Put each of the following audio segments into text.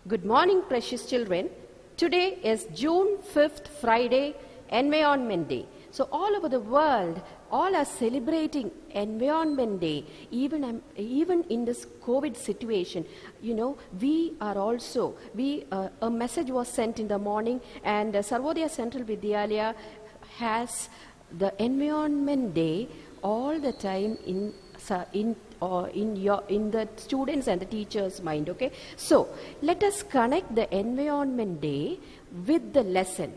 Good morning, precious children. Today is June 5th, Friday, Environment Day. So all over the world, all are celebrating Environment Day, even in this COVID situation. We are also, a message was sent in the morning, and Sarvodaya Central Vidyalaya has the Environment Day all the time in the students and the teachers' mind. Okay, so let us connect the Environment Day with the lesson.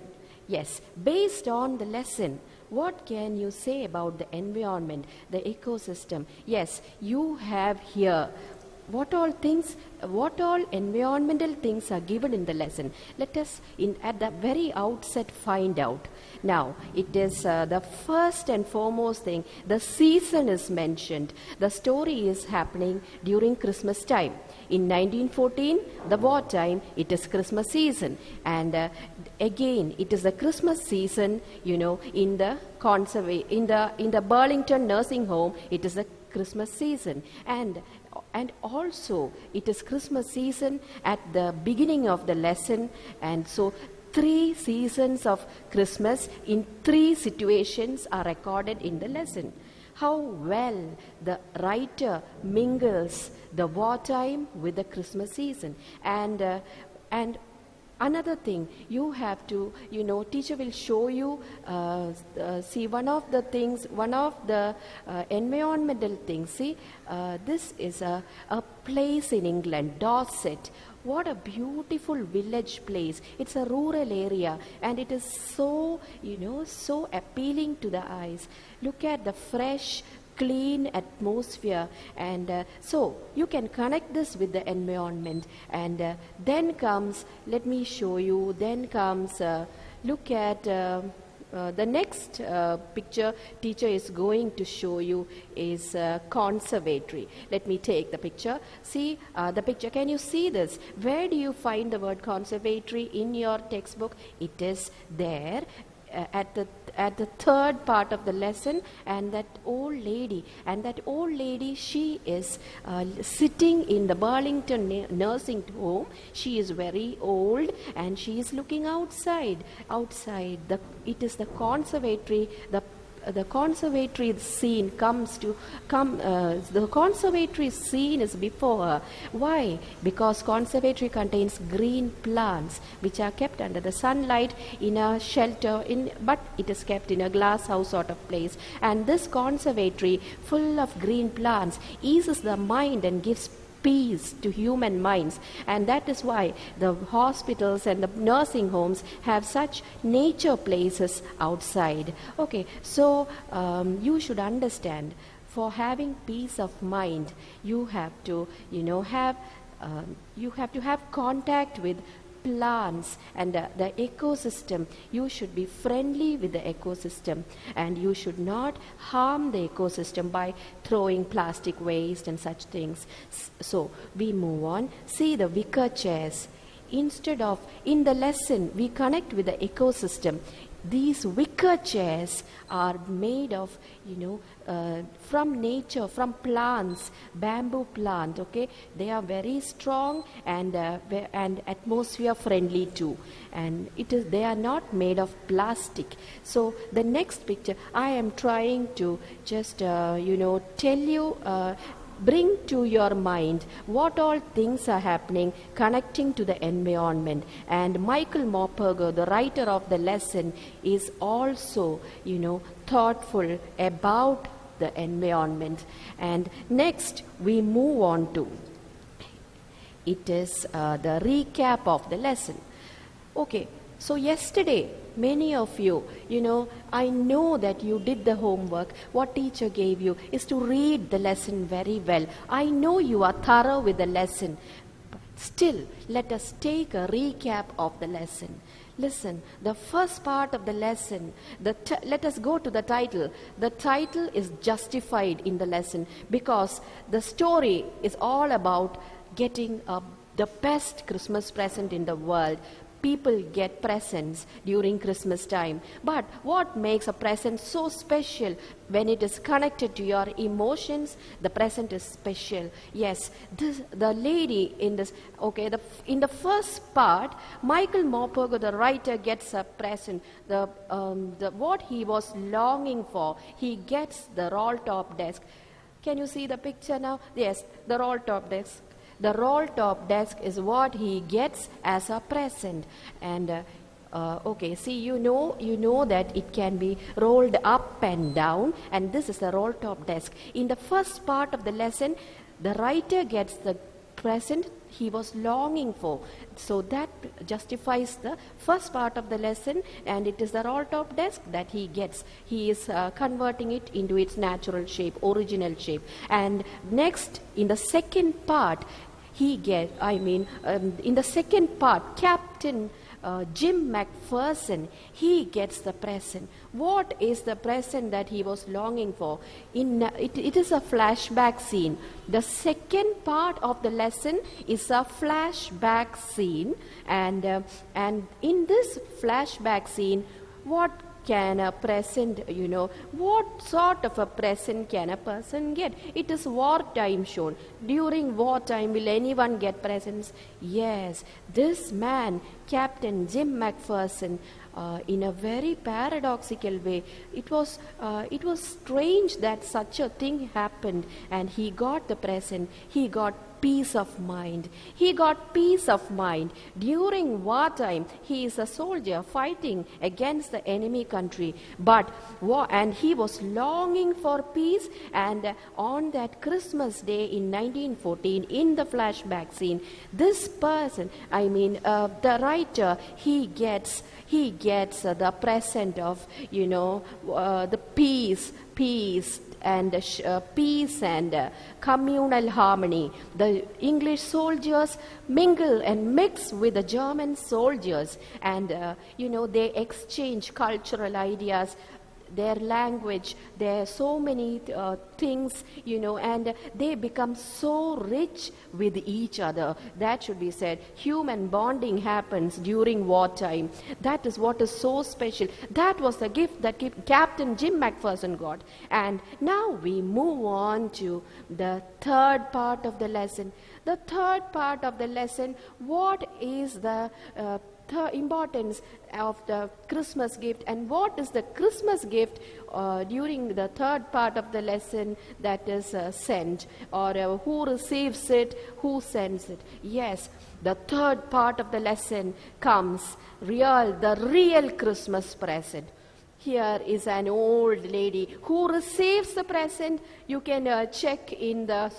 Yes, based on the lesson, what can you say about the environment, the ecosystem? Yes, you have here what all environmental things are given in the lesson. Let us at the very outset find out. Now, it is the first and foremost thing, the season is mentioned. The story is happening during Christmas time. In 1914, the war time, it is Christmas season. And again, it is the Christmas season, in the in the Burlington nursing home, it is the Christmas season. And also, it is Christmas season at the beginning of the lesson. And so, 3 seasons of Christmas in 3 situations are recorded in the lesson. How well the writer mingles the wartime with the Christmas season. And another thing, you have to, teacher will show you, see one of the environmental things. See, this is a place in England, Dorset. What a beautiful village place. It's a rural area, and it is so, so appealing to the eyes. Look at the fresh, clean atmosphere, and so you can connect this with the environment. And then comes, let me show you, look at the next picture teacher is going to show you is conservatory. Let me take the picture. See the picture. Can you see this? Where do you find the word conservatory in your textbook? It is there at the third part of the lesson. And that old lady, she is sitting in the Burlington nursing home. She is very old, and she is looking outside. It is the conservatory. The conservatory scene the conservatory scene is before her. Why? Because conservatory contains green plants which are kept under the sunlight in a shelter, but it is kept in a glass house sort of place. And this conservatory, full of green plants, eases the mind and gives peace to human minds. And that is why the hospitals and the nursing homes have such nature places outside. Okay, so you should understand, for having peace of mind, you have to have contact with plants and the ecosystem. You should be friendly with the ecosystem, and you should not harm the ecosystem by throwing plastic waste and such things. So we move on. See the wicker chairs. Instead of, in the lesson, we connect with the ecosystem. These wicker chairs are made of, from nature, from plants, bamboo plant. Okay, they are very strong and atmosphere friendly too. And they are not made of plastic. So the next picture, I am trying to just tell you. Bring to your mind what all things are happening connecting to the environment. And Michael Morpurgo, the writer of the lesson, is also, thoughtful about the environment. And next we move on to, it is the recap of the lesson. Okay, so yesterday, many of you, I know that you did the homework. What teacher gave you is to read the lesson very well. I know you are thorough with the lesson. Still, let us take a recap of the lesson. Listen, the first part of the lesson, let us go to the title. The title is justified in the lesson because the story is all about getting the best Christmas present in the world. people get presents during Christmas time. But what makes a present so special? When it is connected to your emotions, the present is special. Yes, the lady in this, in the first part, Michael Morpurgo, the writer, gets a present. What he was longing for, he gets the roll-top desk. Can you see the picture now? Yes, the roll-top desk. The roll-top desk is what he gets as a present. And see, you know that it can be rolled up and down, and this is the roll-top desk. In the first part of the lesson, the writer gets the present he was longing for. So that justifies the first part of the lesson, and it is the roll-top desk that he gets. He is converting it into its natural shape, original shape. And next, in the second part, in the second part, Captain Jim McPherson, he gets the present. What is the present that he was longing for? It is a flashback scene. The second part of the lesson is a flashback scene, and in this flashback scene, what can a present, what sort of a present can a person get? It is wartime shown. During wartime, will anyone get presents? Yes, this man, Captain Jim McPherson, in a very paradoxical way, it was strange that such a thing happened, and he got the present. He got peace of mind. He got peace of mind. During wartime, he is a soldier fighting against the enemy country. And he was longing for peace. And on that Christmas day in 1914, in the flashback scene, this person, the writer, he gets the present of, the peace and communal harmony. The English soldiers mingle and mix with the German soldiers, and they exchange cultural ideas, their language, there are so many things, and they become so rich with each other. That should be said. Human bonding happens during wartime. That is what is so special. That was the gift that Captain Jim McPherson got. And now we move on to the third part of the lesson. The third part of the lesson, what is the importance of the Christmas gift, and what is the Christmas gift during the third part of the lesson that is sent, or who receives it, who sends it? Yes, the third part of the lesson comes, the real Christmas present. Here is an old lady who receives the present. You can check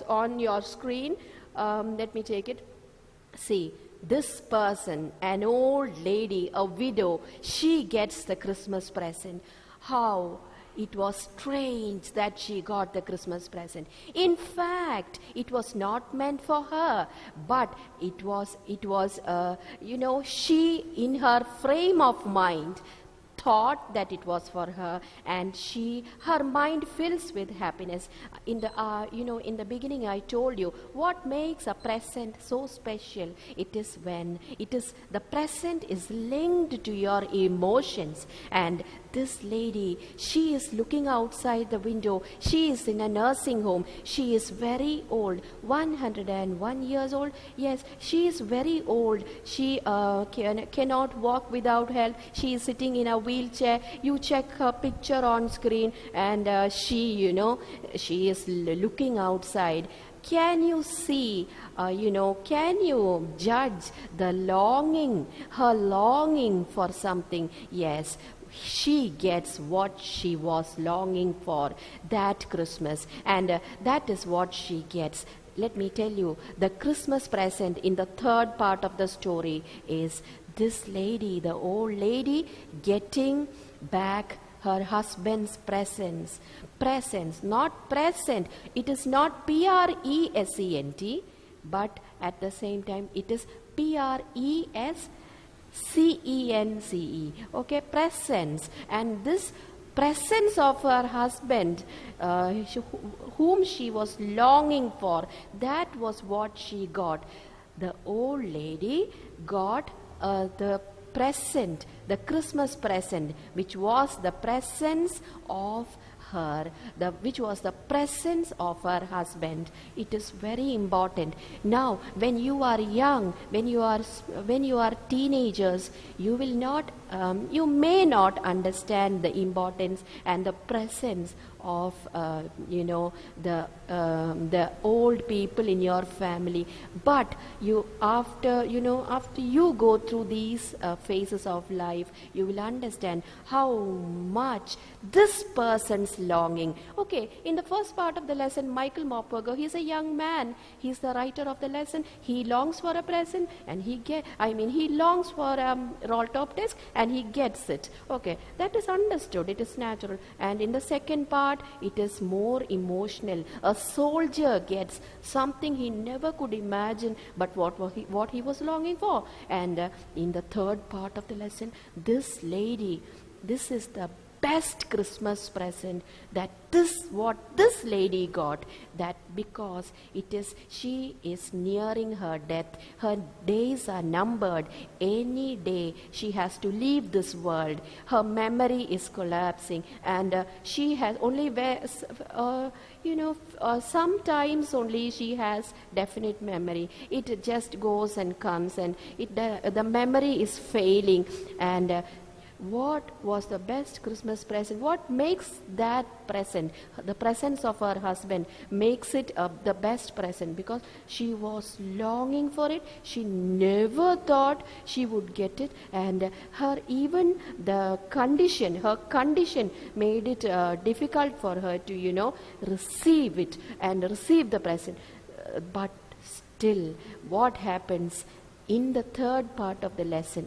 on your screen. Let me take it. See, this person, an old lady, a widow, she gets the Christmas present. How it was strange that she got the Christmas present. In fact, it was not meant for her, but it was she, in her frame of mind, thought that it was for her, and her mind fills with happiness. In the beginning I told you what makes a present so special. It is when the present is linked to your emotions. And this lady, she is looking outside the window. She is in a nursing home. She is very old, 101 years old. Yes, she is very old. She cannot walk without help. She is sitting in a wheelchair. You check her picture on screen, and she is looking outside. Can you see, can you judge her longing for something? Yes, she gets what she was longing for that Christmas, and that is what she gets. Let me tell you, the Christmas present in the third part of the story is this lady, the old lady, getting back her husband's presents, not present. It is not present, but at the same time it is prescence. Okay, presence. And this presence of her husband, whom she was longing for, that was what she got. The old lady got the present, the Christmas present, which was the presence of her, which was the presence of her husband. It is very important. Now, when you are young, when you are teenagers, you will not, you may not understand the importance and the presence of the old people in your family. But after you go through these phases of life, you will understand how much this person's longing. Okay, in the first part of the lesson, Michael Morpurgo, he's a young man. He's the writer of the lesson. He longs for a present, and he longs for a roll top disc, and he gets it. Okay, that is understood. It is natural. And in the second part, it is more emotional. A soldier gets something he never could imagine, but what he was longing for. And in the third part of the lesson, this is the best Christmas present what this lady got, that because she is nearing her death. Her days are numbered. Any day she has to leave this world. Her memory is collapsing, and she has only sometimes only she has definite memory. It just goes and comes, and the memory is failing. And what was the best Christmas present? What makes that present, the presence of her husband, makes it the best present? Because she was longing for it. She never thought she would get it, and her condition made it difficult for her to receive it and receive the present. But still, what happens in the third part of the lesson?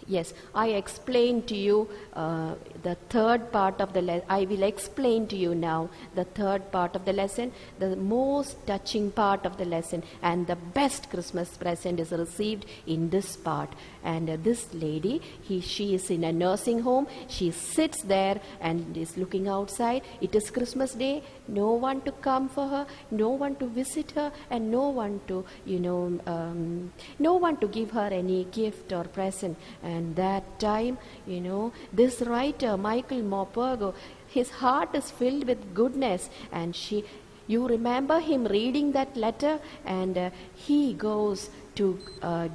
Yes, I explained to you the third part of the lesson. I will explain to you now the third part of the lesson, the most touching part of the lesson, and the best Christmas present is received in this part. And this lady, she is in a nursing home. She sits there and is looking outside. It is Christmas Day. No one to come for her, no one to visit her, and no one to give her any gift or present. And that time, this writer, Michael Morpurgo, his heart is filled with goodness. And you remember him reading that letter, and he goes to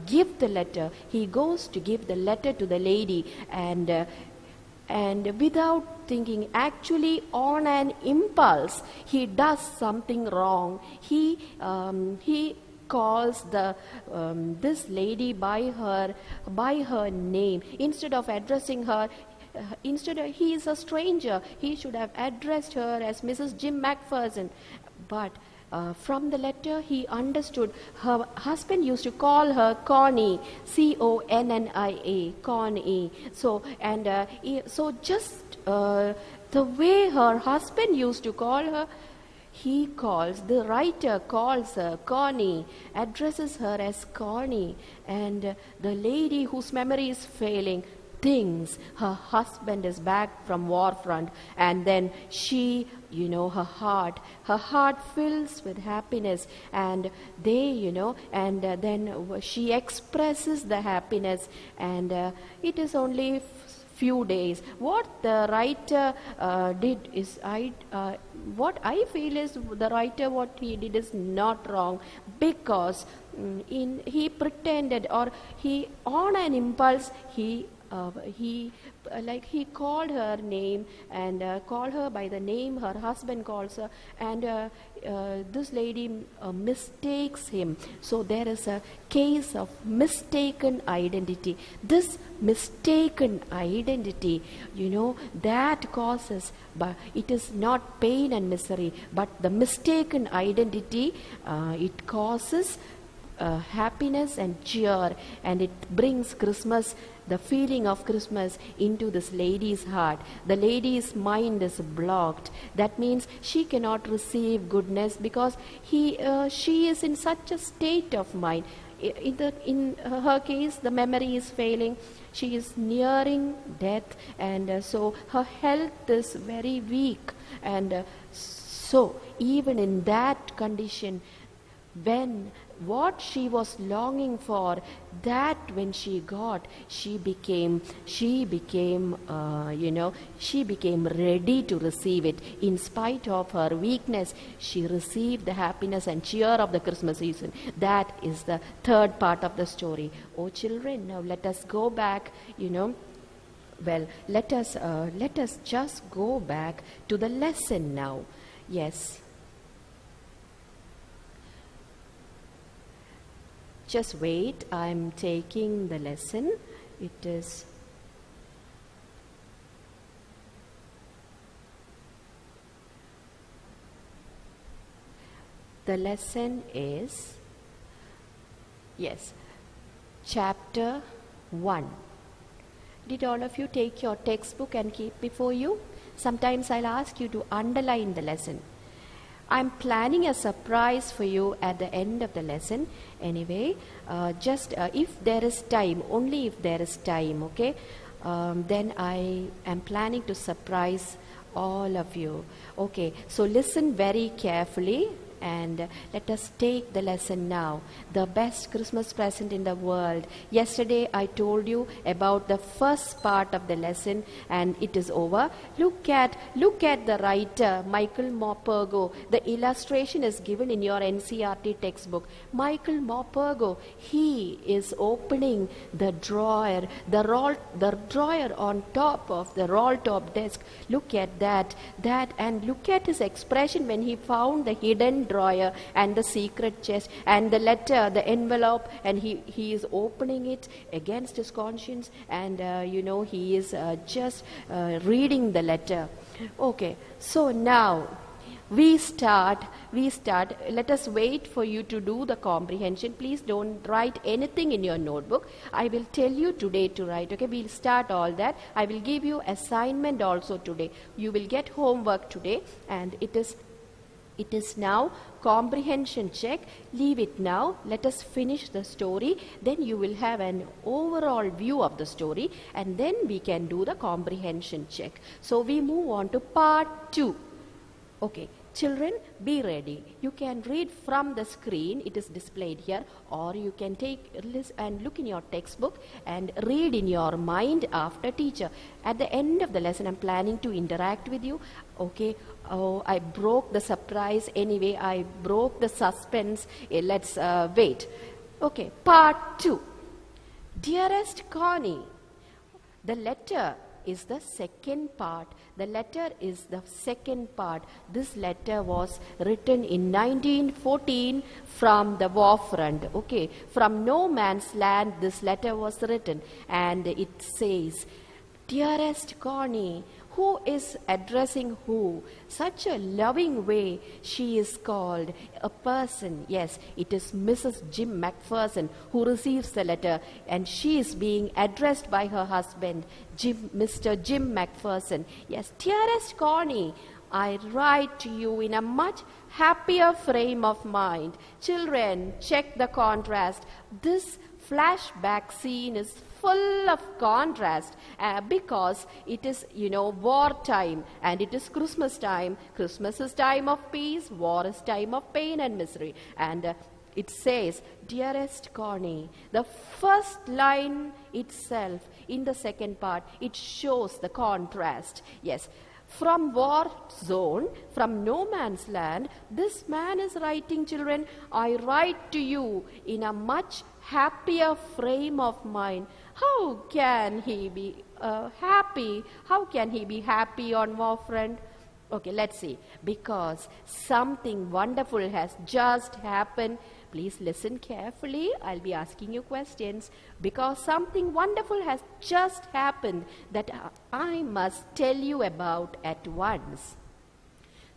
give the letter. He goes to give the letter to the lady, and without thinking, actually on an impulse, he does something wrong. He calls this lady by her name instead of addressing her. He is a stranger. He should have addressed her as Mrs. Jim Macpherson. But from the letter, he understood her husband used to call her Connie, Connia, Connie. So just the way her husband used to call her, the writer calls her Connie, addresses her as Connie. And the lady whose memory is failing thinks her husband is back from war front, and then she, her heart fills with happiness, and then she expresses the happiness, and it is only few days. What the writer did is, what I feel is the writer, what he did is not wrong, because he pretended, or he on an impulse, he called her name, and called her by the name her husband calls her, and this lady mistakes him. So there is a case of mistaken identity. This mistaken identity, that causes, but it is not pain and misery, but the mistaken identity, it causes happiness and cheer, and it brings Christmas, the feeling of Christmas, into this lady's heart. The lady's mind is blocked. That means she cannot receive goodness, because she is in such a state of mind. In her case, the memory is failing. She is nearing death, and so her health is very weak. And so even in that condition, when what she was longing for, that when she got, she became ready to receive it. In spite of her weakness, she received the happiness and cheer of the Christmas season. That is the third part of the story. Oh children, now let us go back, let us just go back to the lesson now. Yes. Just wait, I'm taking the lesson. It is the lesson is, yes, chapter 1. Did all of you take your textbook and keep before you? Sometimes I'll ask you to underline the lesson. I'm planning a surprise for you at the end of the lesson. Anyway, if there is time, only if there is time, okay, then I am planning to surprise all of you. Okay, so listen very carefully and let us take the lesson now. The best Christmas present in the world. Yesterday I told you about the first part of the lesson and it is over. Look at the writer, Michael Morpurgo. The illustration is given in your NCERT textbook. Michael Morpurgo, he is opening the drawer, the drawer on top of the roll top desk. Look at that, and look at his expression when he found the hidden drawer and the secret chest and the letter, the envelope, and he is opening it against his conscience, and he is just reading the letter. Okay, so now we start. Let us wait for you to do the comprehension. Please don't write anything in your notebook. I will tell you today to write. Okay, we'll start all that. I will give you assignment also today. You will get homework today, and it is now comprehension check. Leave it now. Let us finish the story. Then you will have an overall view of the story, and then we can do the comprehension check. So we move on to part 2. Okay, children, be ready. You can read from the screen. It is displayed here, or you can and look in your textbook and read in your mind after teacher. At the end of the lesson, I'm planning to interact with you. Okay. Oh, I broke the surprise. Anyway, I broke the suspense. Let's wait. Okay, part 2. Dearest Connie. The letter is the second part. The letter is the second part. This letter was written in 1914 from the war front. Okay, from no man's land this letter was written, and it says, Dearest Connie. Who is addressing who? Such a loving way she is called. A person, yes, it is Mrs. Jim McPherson who receives the letter, and she is being addressed by her husband, Mr. Jim McPherson. Yes, Dearest Connie, I write to you in a much happier frame of mind. Children, check the contrast. This flashback scene is full of contrast because it is, war time, and it is Christmas time. Christmas is time of peace, war is time of pain and misery. And it says, Dearest Connie. The first line itself in the second part, it shows the contrast. Yes. From war zone, from no man's land, this man is writing, children, I write to you in a much happier frame of mind. How can he be happy? How can he be happy on war front? Okay, let's see. Because something wonderful has just happened. Please listen carefully. I'll be asking you questions. Because something wonderful has just happened that I must tell you about at once.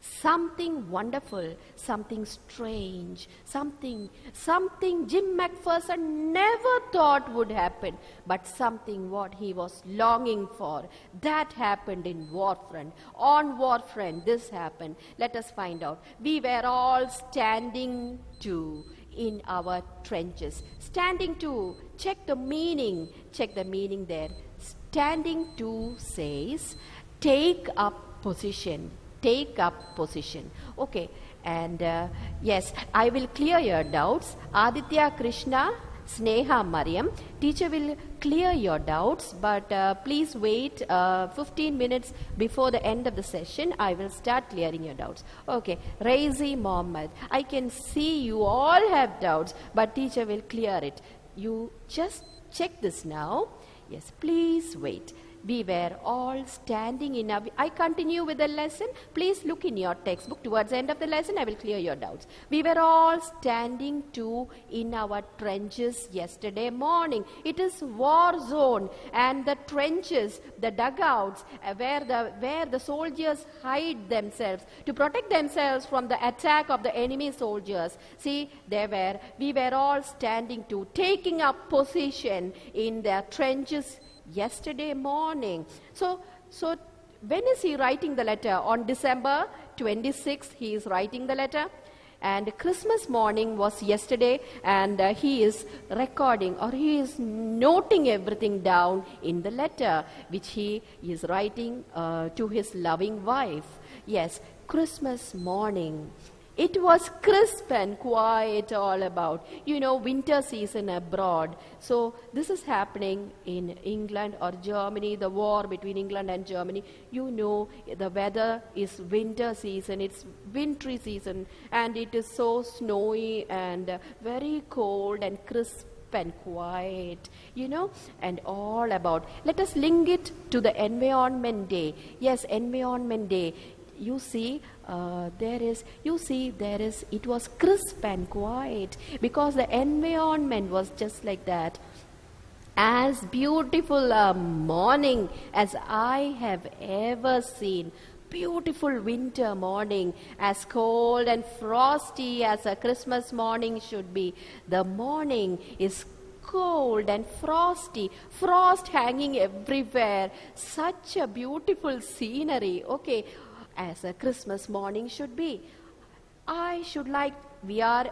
Something wonderful, something strange, something Jim McPherson never thought would happen, but something what he was longing for. That happened in Warfront. On Warfront, this happened. Let us find out. We were all standing to in our trenches. Standing to, check the meaning there. Standing to says, take up position. Take up position. Okay, And yes, I will clear your doubts. Aditya, Krishna, Sneha, Mariam, teacher will clear your doubts, but please wait 15 minutes before the end of the session. I will start clearing your doubts. Okay, Raisi, Mohammed, I can see you all have doubts, but teacher will clear it. You just check this now. Yes, please wait. We were all standing in our... I continue with the lesson. Please look in your textbook. Towards the end of the lesson, I will clear your doubts. We were all standing in our trenches yesterday morning. It is Warzone, and the trenches, the dugouts, where the soldiers hide themselves to protect themselves from the attack of the enemy soldiers. See, we were all standing taking up position in their trenches yesterday morning. So when is he writing the letter? On December 26th, he is writing the letter. And Christmas morning was yesterday, and he is recording, or he is noting everything down in the letter, which he is writing to his loving wife. Yes, Christmas morning. It was crisp and quiet all about. Winter season abroad. So this is happening in England or Germany, the war between England and Germany. The weather is winter season. It's wintry season, and it is so snowy and very cold and crisp and quiet, and all about. Let us link it to the Environment Day. Yes, Environment Day. It was crisp and quiet because the environment was just like that. As beautiful a morning as I have ever seen. Beautiful winter morning, as cold and frosty as a Christmas morning should be. The morning is cold and frosty, frost hanging everywhere. Such a beautiful scenery. Okay, as a Christmas morning should be. We are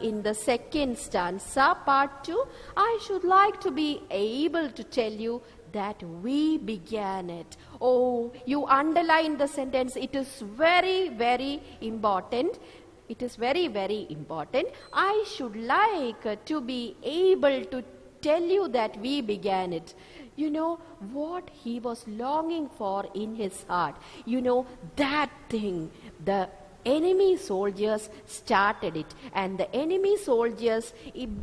in the second stanza, part 2. I should like to be able to tell you that we began it. Oh, you underline the sentence. It is very, very important. It is very, very important. I should like to be able to tell you that we began it. What he was longing for in his heart. That thing, the enemy soldiers started it. And the enemy soldiers,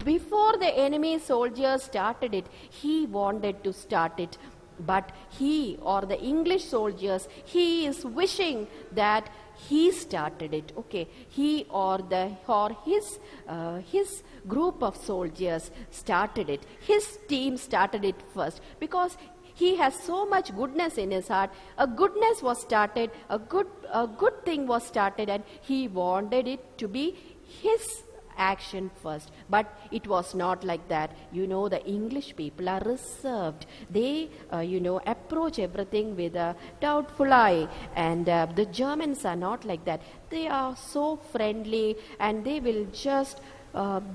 before the enemy soldiers started it, he wanted to start it. But he, or the English soldiers, he is wishing that he started it. Okay, he or his group of soldiers started it. His team started it first because he has so much goodness in his heart. A goodness was started, a good thing was started, and he wanted it to be his action first. But it was not like that. The English people are reserved. They, approach everything with a doubtful eye. And the Germans are not like that. They are so friendly, and they will just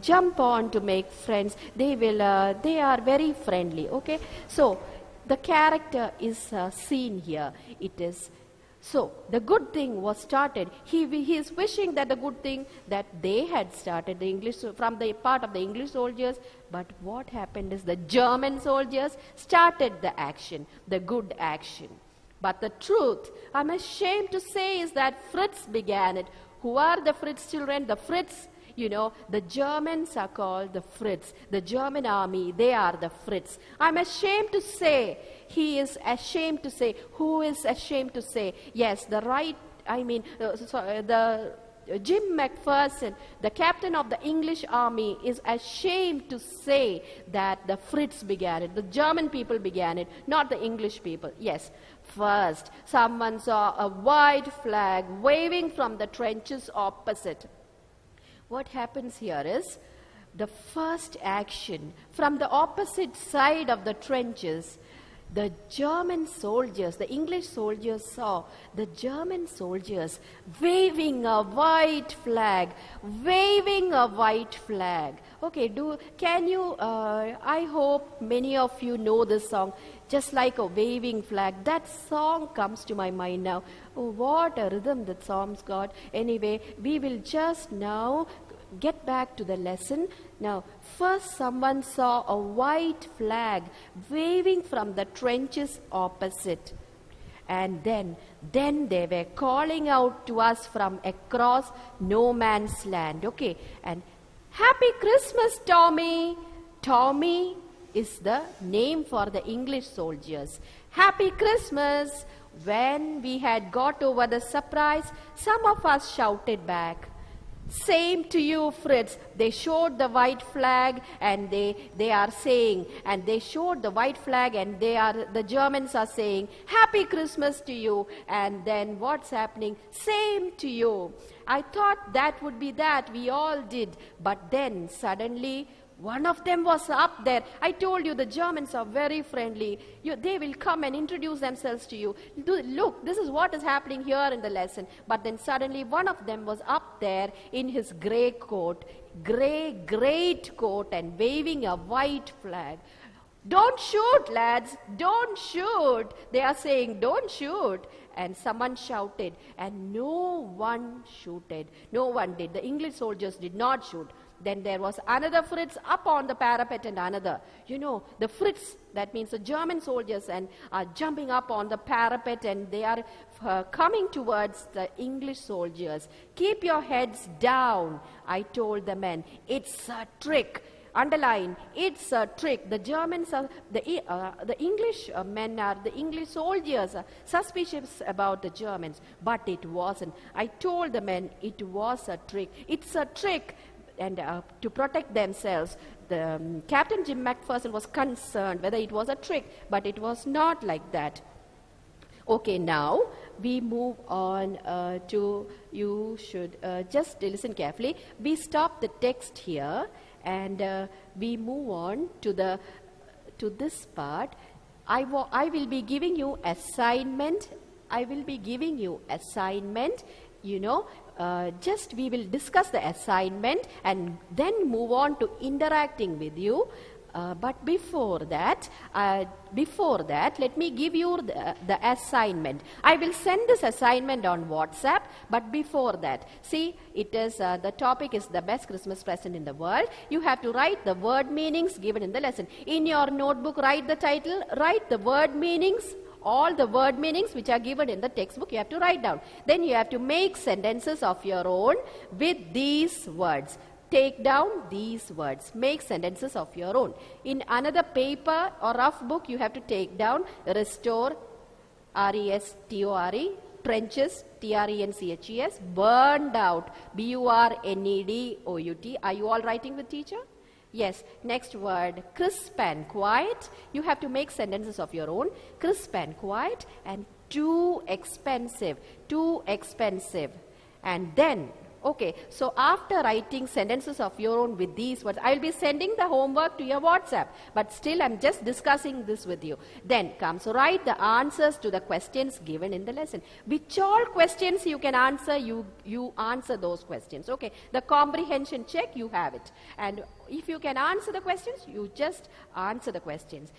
jump on to make friends. They are very friendly. Okay, so the character is seen here. It is so the good thing was started. He is wishing that the good thing that they had started, from the part of the English soldiers. But what happened is the German soldiers started the action, the good action. But the truth, I'm ashamed to say, is that Fritz began it. Who are the Fritz children? The Fritz. The Germans are called the Fritz. The German army, they are the Fritz. I'm ashamed to say, he is ashamed to say. Who is ashamed to say? Yes, the Jim McPherson, the captain of the English army, is ashamed to say that the Fritz began it. The German people began it, not the English people. Yes, first, someone saw a white flag waving from the trenches opposite. What happens here is the first action from the opposite side of the trenches. the German soldiers, the English soldiers saw the German soldiers waving a white flag, waving a white flag. Okay, can you, I hope many of you know this song, just like a waving flag. That song comes to my mind now. Oh, what a rhythm that song's got. Anyway, we will just now get back to the lesson. Now, first someone saw a white flag waving from the trenches opposite. And then they were calling out to us from across no man's land. Okay, and Happy Christmas, Tommy. Tommy is the name for the English soldiers. Happy Christmas. When we had got over the surprise, some of us shouted back, same to you, Fritz. They showed the white flag and they are saying, and they showed the white flag and the Germans are saying, Happy Christmas to you. And then what's happening? Same to you. I thought that would be that. We all did. But then suddenly one of them was up there. I told you the Germans are very friendly. They will come and introduce themselves to you. Look, this is what is happening here in the lesson. But then suddenly one of them was up there in his grey coat, great coat, and waving a white flag. Don't shoot, lads, don't shoot. They are saying, don't shoot. And someone shouted, and no one shooted. No one did. The English soldiers did not shoot. Then there was another Fritz up on the parapet and another. You know, the Fritz, that means the German soldiers, and are jumping up on the parapet and they are coming towards the English soldiers. Keep your heads down, I told the men. It's a trick. Underline, it's a trick. The Germans are, the English men are, the English soldiers are suspicious about the Germans. But it wasn't. I told the men it was a trick. It's a trick. And to protect themselves, Captain Jim McPherson was concerned whether it was a trick, but it was not like that. Okay, now we move on to, you should just listen carefully. We stop the text here and we move on to this part. I will be giving you assignment. You know, just we will discuss the assignment and then move on to interacting with you. But before that, let me give you the assignment. I will send this assignment on WhatsApp, but before that, see, it is the topic is the best Christmas present in the world. You have to write the word meanings given in the lesson. In your notebook, write the title, write the word meanings. All the word meanings which are given in the textbook, you have to write down. Then you have to make sentences of your own with these words. Take down these words. Make sentences of your own. In another paper or rough book, you have to take down restore, R-E-S-T-O-R-E, trenches, T-R-E-N-C-H-E-S, burned out, B-U-R-N-E-D-O-U-T. Are you all writing with teacher? Yes, next word, crisp and quiet. You have to make sentences of your own. Crisp and quiet, and too expensive. And then, okay, so after writing sentences of your own with these words, I will be sending the homework to your WhatsApp. But still, I'm just discussing this with you. Then comes, write the answers to the questions given in the lesson. Which all questions you can answer, you answer those questions. Okay, the comprehension check, you have it. And if you can answer the questions, you just answer the questions.